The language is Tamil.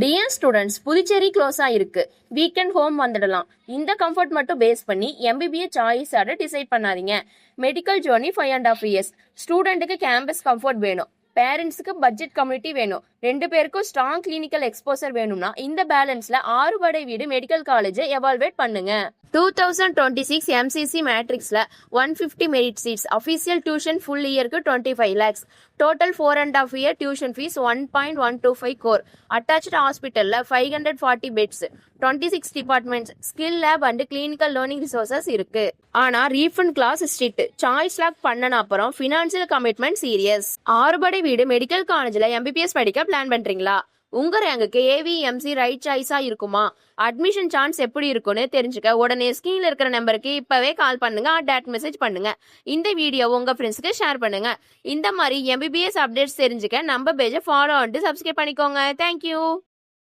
டியர் ஸ்டூடெண்ட்ஸ், புதுச்சேரி க்ளோஸ் ஆயிருக்கு. வீக்கெண்ட் ஹோம் வந்துடலாம். இந்த கம்ஃபர்ட் மட்டும் பேஸ் பண்ணி எம்பிபிஎஸ் சாய்ஸ் டிசைட் பண்ணாதீங்க. Medical journey 5.5 years. ஸ்டூடெண்ட்டுக்கு கேம்பஸ் கம்ஃபர்ட் வேணும், பேரண்ட்ஸுக்கு பட்ஜெட் கம்யூனிட்டி வேணும், 2 பேருக்கும் ஸ்ட்ராங் கிளினிக்கல் எக்ஸ்போசர் வேணும்னா இந்த பேலன்ஸ்ல ஆறுபடை வீடு மெடிக்கல் காலேஜை எவால்வேட் பண்ணுங்க. 2026 MCC மேட்ரிக்ஸ்ல 150 merit seats, official tuition full இயருக்கு 25 lakhs, total 4.5 year tuition fees 1.125 crore, attached ஹாஸ்பிட்டல்ல 540 beds, 26 departments, skill lab and clinical learning resources இருக்கு. ஆனா refund clause strict. Choice lock பண்ணன அப்புறம் ஃபினான்ஷியல் கமிட்மெண்ட் சீரியஸ். ஆறுபடை வீடு மெடிக்கல் காலேஜ்ல MBBS படிக்க பிளான் பண்றீங்களா? உங்க ரேங்குக்கு AVMC ரைட் சாய்ஸா இருக்குமா? அட்மிஷன் சான்ஸ் எப்படி இருக்குன்னு தெரிஞ்சுக்க உடனே ஸ்கிரீன்ல இருக்கிற நம்பருக்கு இப்பவே கால் பண்ணுங்க, டாட் மெசேஜ் பண்ணுங்க. இந்த வீடியோ உங்க ஃப்ரெண்ட்ஸ்க்கு ஷேர் பண்ணுங்க. இந்த மாதிரி MBBS அப்டேட்ஸ் தெரிஞ்சுக்க நம்ம பேஜை ஃபாலோ பண்ணிட்டு சப்ஸ்கிரைப் பண்ணிக்கோங்க. தேங்க்யூ.